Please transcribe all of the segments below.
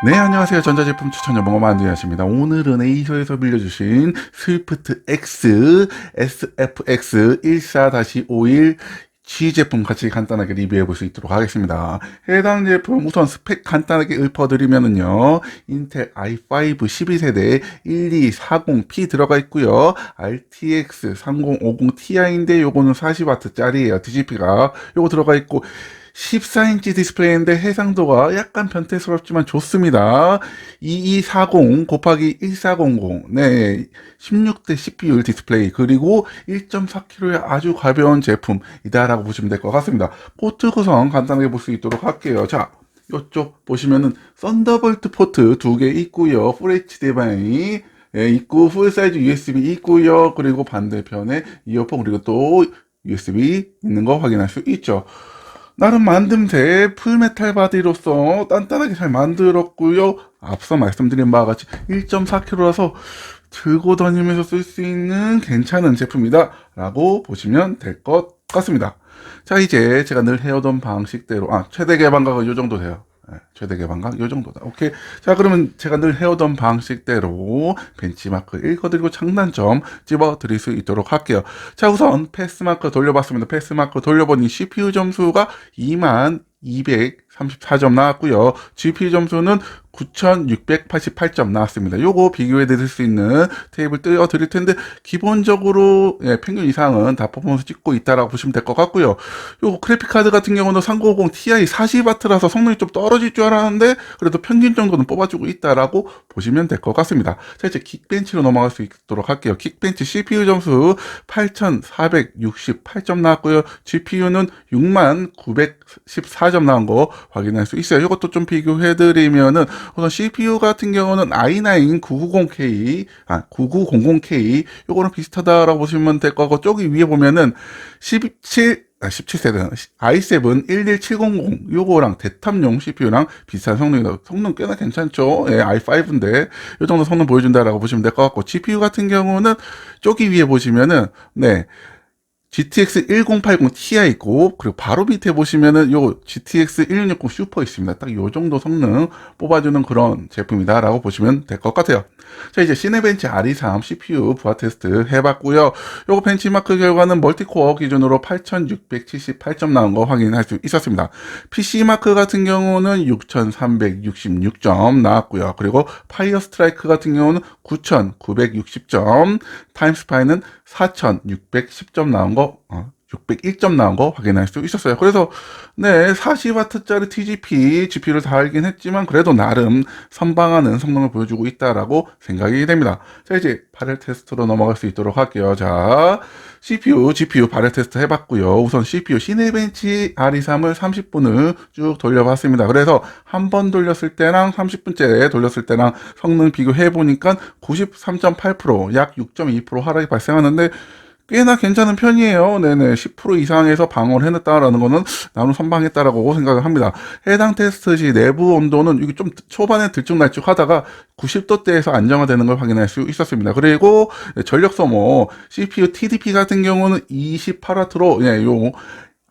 네, 안녕하세요. 전자제품 추천 연구가 만두야십니다. 오늘은 에이서에서 빌려주신 스위프트 X SFX 14-51G 제품 같이 간단하게 리뷰해 볼 수 있도록 하겠습니다. 해당 제품 우선 스펙 간단하게 읊어드리면은요, 인텔 i5 12세대 1240P 들어가 있고요, RTX 3050 Ti인데 요거는 40W짜리예요. DGP가 요거 들어가 있고 14인치 디스플레이인데 해상도가 약간 변태스럽지만 좋습니다. 2240 곱하기 1400. 네. 16대 CPU율 디스플레이. 그리고 1.4kg의 아주 가벼운 제품이다라고 보시면 될 것 같습니다. 포트 구성 간단하게 볼 수 있도록 할게요. 자, 이쪽 보시면은 썬더볼트 포트 두 개 있고요. 풀 HDMI 있고, 풀 사이즈 USB 있고요. 그리고 반대편에 이어폰 그리고 또 USB 있는 거 확인할 수 있죠. 나름 만듦새 풀메탈 바디로서 단단하게 잘 만들었고요. 앞서 말씀드린 바와 같이 1.4kg라서 들고 다니면서 쓸 수 있는 괜찮은 제품이다 라고 보시면 될 것 같습니다. 자, 이제 제가 늘 해오던 방식대로 최대 개방각은 이 정도 돼요. 네, 최대 개방각 이 정도다. 오케이. 자, 그러면 제가 늘 해오던 방식대로 벤치마크 읽어드리고 장단점 집어드릴 수 있도록 할게요. 자, 우선 패스마크 돌려봤습니다. 패스마크 돌려보니 CPU 점수가 2234점 나왔고요. GPU 점수는 9688점 나왔습니다. 요거 비교해 드릴 수 있는 테이블 띄워 드릴 텐데, 기본적으로 평균 이상은 다 퍼포먼스 찍고 있다라고 보시면 될 것 같고요. 요 그래픽 카드 같은 경우는 3050 Ti 40W라서 성능이 좀 떨어질 줄 알았는데 그래도 평균 정도는 뽑아주고 있다라고 보시면 될 것 같습니다. 자, 이제 킥벤치로 넘어갈 수 있도록 할게요. 킥벤치 CPU 점수 8468점 나왔고요. GPU는 6914점 나온 거 확인할 수 있어요. 이것도 좀 비교해 드리면은 우선 CPU 같은 경우는 i9 990K, 9900K 요거는 비슷하다라고 보시면 될 거고, 저기 위에 보면은 17세대 i7 11700 요거랑 대탑용 CPU랑 비슷한 성능이다. 성능 꽤나 괜찮죠. i5인데 요 정도 성능 보여준다라고 보시면 될 것 같고, GPU 같은 경우는 저기 위에 보시면은 GTX 1080 Ti 있고, 그리고 바로 밑에 보시면은 요 GTX 1660 슈퍼 있습니다. 딱 요 정도 성능 뽑아주는 그런 제품이다라고 보시면 될 것 같아요. 자, 이제 시네벤치 RE3 CPU 부하 테스트 해봤고요. 요거 벤치마크 결과는 멀티코어 기준으로 8678점 나온 거 확인할 수 있었습니다. PC마크 같은 경우는 6366점 나왔고요. 그리고 파이어 스트라이크 같은 경우는 9960점, 타임스파이는 4610점 나온 거, 601점 나온 거 확인할 수 있었어요. 그래서 40W짜리 TGP GPU를 달긴 했지만 그래도 나름 선방하는 성능을 보여주고 있다라고 생각이 됩니다. 자, 이제 발열 테스트로 넘어갈 수 있도록 할게요. 자, CPU, GPU 발열 테스트 해봤고요. 우선 CPU 시네벤치 RE3을 30분을 쭉 돌려봤습니다. 그래서 한 번 돌렸을 때랑 30분째 돌렸을 때랑 성능 비교해 보니까 93.8%, 약 6.2% 하락이 발생하는데 꽤나 괜찮은 편이에요. 네네. 10% 이상에서 방어를 해냈다라는 거는 나름 선방했다라고 생각을 합니다. 해당 테스트 시 내부 온도는 이게 좀 초반에 들쭉날쭉 하다가 90도대에서 안정화되는 걸 확인할 수 있었습니다. 그리고 전력 소모, CPU TDP 같은 경우는 28W로, 요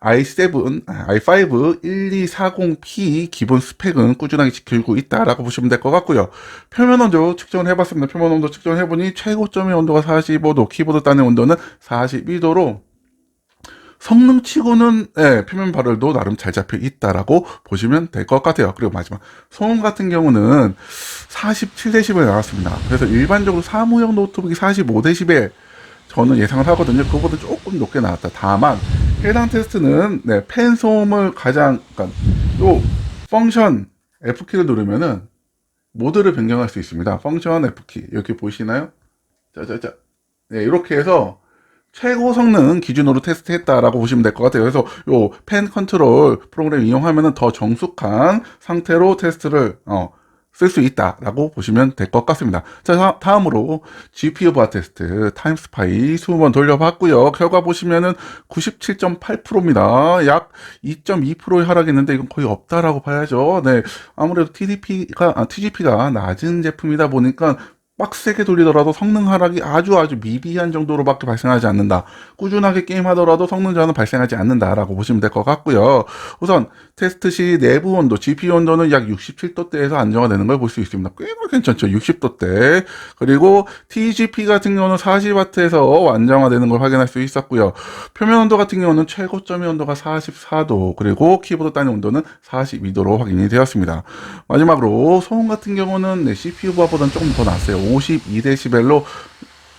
i7, i5 1240P 기본 스펙은 꾸준하게 지키고 있다라고 보시면 될 것 같고요. 표면 온도 측정을 해봤습니다. 표면 온도 측정을 해보니 최고점의 온도가 45도, 키보드 단의 온도는 42도로 성능치고는 표면 발열도 나름 잘 잡혀 있다라고 보시면 될 것 같아요. 그리고 마지막 소음 같은 경우는 47dB 나왔습니다. 그래서 일반적으로 사무용 노트북이 45dB 저는 예상을 하거든요. 그거보다 조금 높게 나왔다. 다만 해당 테스트는 팬 소음을 그러니까 요 펑션 F키를 누르면은 모드를 변경할 수 있습니다. 펑션 F키 이렇게 보이시나요? 자자자. 이렇게 해서 최고 성능 기준으로 테스트했다라고 보시면 될 것 같아요. 그래서 요 팬 컨트롤 프로그램 이용하면은 더 정숙한 상태로 테스트를 쓸 수 있다라고 보시면 될 것 같습니다. 자, 다음으로 GPU 부하 테스트 타임스파이 20번 돌려봤고요. 결과 보시면은 97.8%입니다. 약 2.2%의 하락했는데 이건 거의 없다라고 봐야죠. 네, 아무래도 TGP가 낮은 제품이다 보니까 빡세게 돌리더라도 성능 하락이 아주 미비한 정도로밖에 발생하지 않는다. 꾸준하게 게임하더라도 성능 저하는 발생하지 않는다라고 보시면 될 것 같고요. 우선 테스트 시 내부 온도, GPU 온도는 약 67도대에서 안정화되는 걸 볼 수 있습니다. 꽤나 괜찮죠. 60도대. 그리고 TGP 같은 경우는 40W에서 안정화되는 걸 확인할 수 있었고요. 표면 온도 같은 경우는 최고점의 온도가 44도, 그리고 키보드 단위 온도는 42도로 확인이 되었습니다. 마지막으로 소음 같은 경우는 CPU 부하보다는 조금 더 낮아요. 52dB로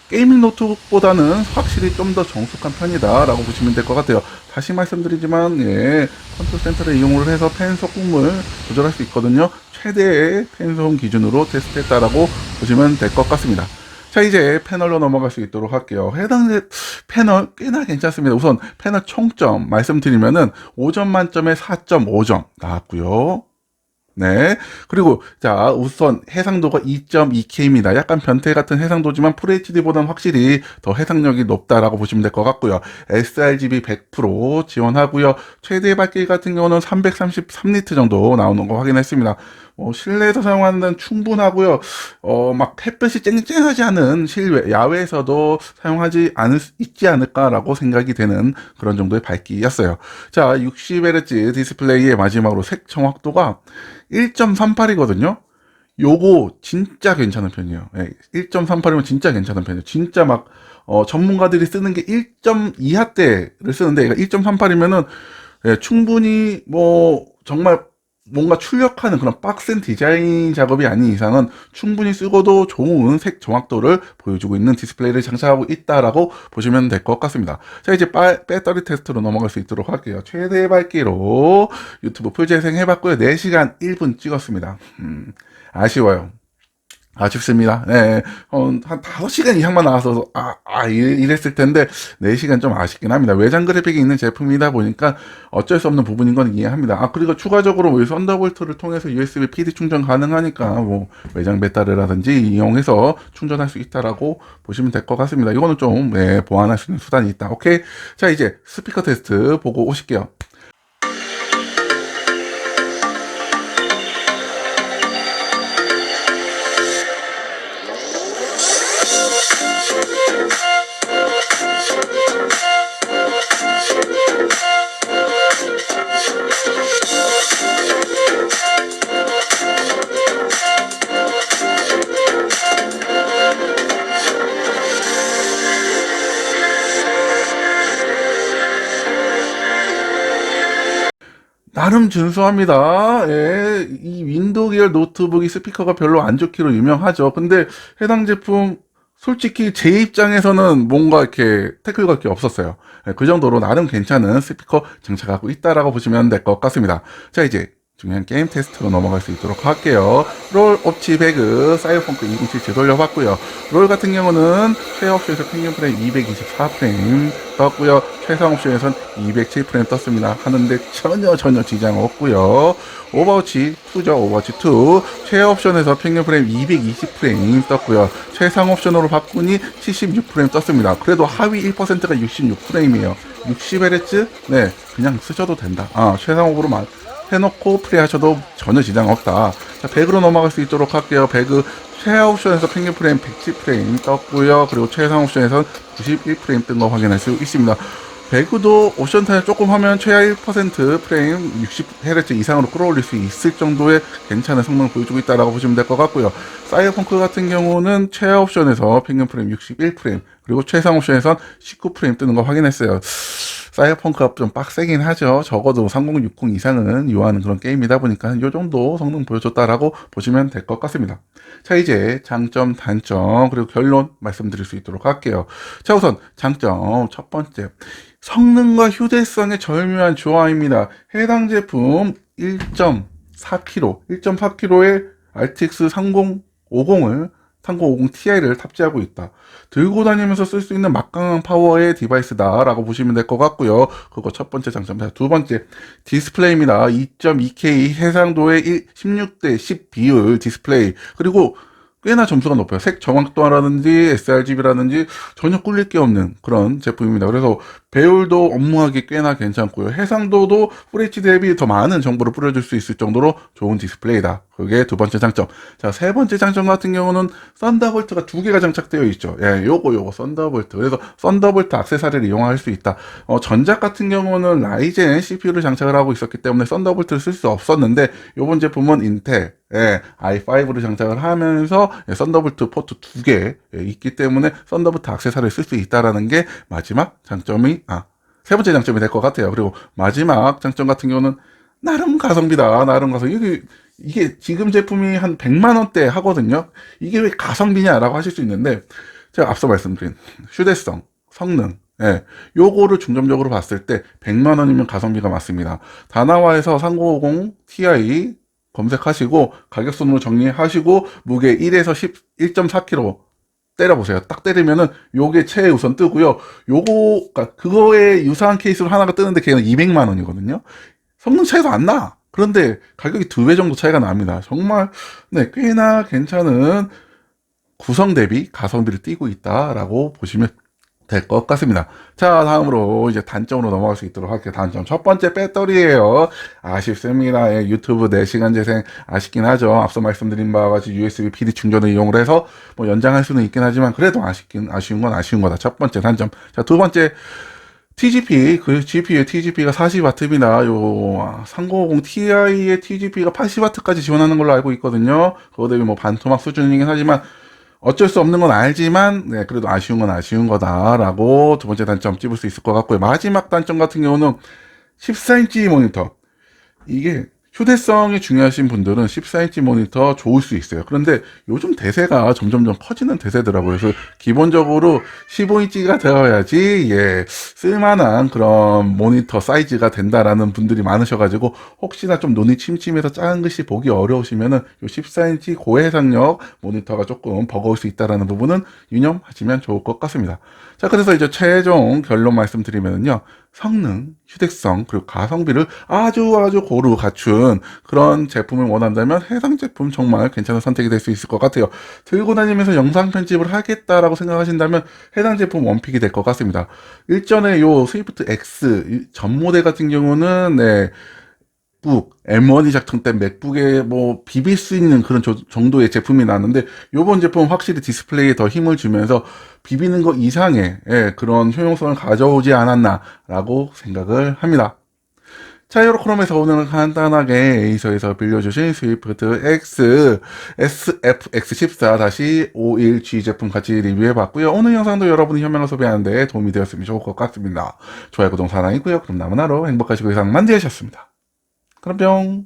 게이밍 노트북보다는 확실히 좀 더 정숙한 편이다 라고 보시면 될 것 같아요. 다시 말씀드리지만 컨트롤 센터를 이용을 해서 팬 소음을 조절할 수 있거든요. 최대의 팬 소음 기준으로 테스트했다라고 보시면 될 것 같습니다. 자, 이제 패널로 넘어갈 수 있도록 할게요. 해당 패널 꽤나 괜찮습니다. 우선 패널 총점 말씀드리면은 5점 만점에 4.5점 나왔고요. 네. 그리고, 자, 우선 해상도가 2.2K입니다. 약간 변태 같은 해상도지만 FHD보다는 확실히 더 해상력이 높다라고 보시면 될 것 같고요. sRGB 100% 지원하고요. 최대 밝기 같은 경우는 333니트 정도 나오는 거 확인했습니다. 실내에서 사용하는 데는 충분하고요. 막 햇볕이 쨍쨍하지 않은 실외, 야외에서도 있지 않을까라고 생각이 되는 그런 정도의 밝기였어요. 자, 60Hz 디스플레이의 마지막으로 색 정확도가 1.38이거든요. 요거 진짜 괜찮은 편이에요. 1.38이면 진짜 괜찮은 편이에요. 진짜 막 전문가들이 쓰는 게 1.2하대를 쓰는데 얘가 1.38이면은 충분히 정말 뭔가 출력하는 그런 빡센 디자인 작업이 아닌 이상은 충분히 쓰고도 좋은 색 정확도를 보여주고 있는 디스플레이를 장착하고 있다라고 보시면 될 것 같습니다. 자, 이제 배터리 테스트로 넘어갈 수 있도록 할게요. 최대 밝기로 유튜브 풀재생 해봤고요. 4시간 1분 찍었습니다. 아쉬워요. 아쉽습니다. 네, 한 5시간 이상만 나와서, 이랬을 텐데, 4시간 좀 아쉽긴 합니다. 외장 그래픽이 있는 제품이다 보니까 어쩔 수 없는 부분인 건 이해합니다. 그리고 추가적으로 썬더볼트를 통해서 USB PD 충전 가능하니까, 외장 배터리라든지 이용해서 충전할 수 있다라고 보시면 될 것 같습니다. 이거는 좀, 보완할 수 있는 수단이 있다. 오케이. 자, 이제 스피커 테스트 보고 오실게요. 나름 준수합니다. 이 윈도우 계열 노트북이 스피커가 별로 안 좋기로 유명하죠. 근데 해당 제품 솔직히 제 입장에서는 뭔가 이렇게 태클 걸 게 없었어요. 그 정도로 나름 괜찮은 스피커 장착하고 있다라고 보시면 될 것 같습니다. 자, 이제 중요한 게임 테스트로 넘어갈 수 있도록 할게요. 롤 옵치 배그 사이버펑크 2077 돌려봤고요. 롤 같은 경우는 최하 옵션에서 평균 프레임 224프레임 떴고요. 최상 옵션에선 207프레임 떴습니다. 하는데 전혀 지장 없고요. 오버워치 2죠. 오버워치 2 최하 옵션에서 평균 프레임 220프레임 떴고요. 최상 옵션으로 바꾸니 76프레임 떴습니다. 그래도 하위 1%가 66프레임이에요. 60Hz? 네, 그냥 쓰셔도 된다. 최상 옵으로만 해놓고 플레이하셔도 전혀 지장 없다. 자, 배그로 넘어갈 수 있도록 할게요. 배그 최하 옵션에서 평균 프레임 110프레임 떴고요. 그리고 최상 옵션에서 91프레임 뜬 거 확인할 수 있습니다. 배그도 옵션 타입 조금 하면 최하 1% 프레임 60Hz 이상으로 끌어올릴 수 있을 정도의 괜찮은 성능을 보여주고 있다라고 보시면 될 것 같고요. 사이버펑크 같은 경우는 최하 옵션에서 평균 프레임 61프레임 그리고 최상 옵션에선 19프레임 뜨는 거 확인했어요. 사이버펑크가 좀 빡세긴 하죠. 적어도 3060 이상은 요하는 그런 게임이다 보니까 이 정도 성능 보여줬다라고 보시면 될 것 같습니다. 자, 이제 장점, 단점, 그리고 결론 말씀드릴 수 있도록 할게요. 자, 우선 장점 첫 번째. 성능과 휴대성의 절묘한 조화입니다. 해당 제품 1.4kg의 RTX 3050을 3050ti를 탑재하고 있다. 들고 다니면서 쓸 수 있는 막강한 파워의 디바이스다라고 보시면 될 것 같고요. 그거 첫 번째 장점. 두 번째 디스플레이입니다. 2.2K 해상도의 16:10 비율 디스플레이. 그리고 꽤나 점수가 높아요. 색 정확도라든지 sRGB라든지 전혀 꿀릴 게 없는 그런 제품입니다. 그래서 배율도 업무하기 꽤나 괜찮고요. 해상도도 FHD 대비 더 많은 정보를 뿌려줄 수 있을 정도로 좋은 디스플레이다. 그게 두 번째 장점. 자, 세 번째 장점 같은 경우는 썬더볼트가 두 개가 장착되어 있죠. 예, 요거 썬더볼트. 그래서 썬더볼트 액세서리를 이용할 수 있다. 전작 같은 경우는 라이젠 CPU를 장착을 하고 있었기 때문에 썬더볼트를 쓸 수 없었는데 요번 제품은 인텔 i5를 장착을 하면서 썬더볼트 포트 두 개 있기 때문에 썬더볼트 액세서리를 쓸 수 있다라는 게 마지막 장점이 세 번째 장점이 될 것 같아요. 그리고 마지막 장점 같은 경우는 나름 가성비다. 나름 가성비. 이게 지금 제품이 한 100만 원대 하거든요. 이게 왜 가성비냐라고 하실 수 있는데 제가 앞서 말씀드린 휴대성, 성능 요거를 중점적으로 봤을 때 100만 원이면 가성비가 맞습니다. 다나와에서 3050 Ti 검색하시고 가격순으로 정리하시고 무게 1에서 1.4kg 때려보세요. 딱 때리면은 요게 최우선 뜨고요. 그거에 유사한 케이스로 하나가 뜨는데 걔는 200만 원이거든요. 성능 차이도 안 나. 그런데 가격이 2배 정도 차이가 납니다. 정말 꽤나 괜찮은 구성 대비 가성비를 띠고 있다라고 보시면 될 것 같습니다. 자, 다음으로 이제 단점으로 넘어갈 수 있도록 할게요. 단점. 첫 번째 배터리예요. 아쉽습니다. 유튜브 4시간 재생 아쉽긴 하죠. 앞서 말씀드린 바와 같이 USB PD 충전을 이용을 해서 뭐 연장할 수는 있긴 하지만 그래도 아쉬운 건 아쉬운 거다. 첫 번째 단점. 자, 두 번째 TGP, GPU의 TGP가 40W입니다. 요 3050 Ti의 TGP가 80W까지 지원하는 걸로 알고 있거든요. 그거 대비 뭐 반토막 수준이긴 하지만 어쩔 수 없는 건 알지만 그래도 아쉬운 건 아쉬운 거다라고 두 번째 단점 찝을 수 있을 것 같고요. 마지막 단점 같은 경우는 14인치 모니터. 이게 휴대성이 중요하신 분들은 14인치 모니터 좋을 수 있어요. 그런데 요즘 대세가 점점점 커지는 대세더라고요. 그래서 기본적으로 15인치가 되어야지 쓸만한 그런 모니터 사이즈가 된다라는 분들이 많으셔가지고 혹시나 좀 눈이 침침해서 작은 글씨 보기 어려우시면은 요 14인치 고해상력 모니터가 조금 버거울 수 있다라는 부분은 유념하시면 좋을 것 같습니다. 자, 그래서 이제 최종 결론 말씀드리면요. 성능, 휴대성, 그리고 가성비를 아주 고루 갖춘 그런 제품을 원한다면 해당 제품 정말 괜찮은 선택이 될 수 있을 것 같아요. 들고 다니면서 영상 편집을 하겠다라고 생각하신다면 해당 제품 원픽이 될 것 같습니다. 일전에 요 스위프트 X 전 모델 같은 경우는 맥북, M1이 작동된 맥북에 뭐 비빌 수 있는 그런 정도의 제품이 나왔는데 요번 제품은 확실히 디스플레이에 더 힘을 주면서 비비는 것 이상의 그런 효용성을 가져오지 않았나라고 생각을 합니다. 자, 이렇게 그러면서 오늘은 간단하게 에이서에서 빌려주신 스위프트 X SFX14-51G 제품 같이 리뷰해봤고요. 오늘 영상도 여러분이 현명한 소비하는데 도움이 되었으면 좋을 것 같습니다. 좋아요, 구독, 사랑이고요. 그럼 남은 하루 행복하시고 이상 만드셨습니다. 그럼 뿅.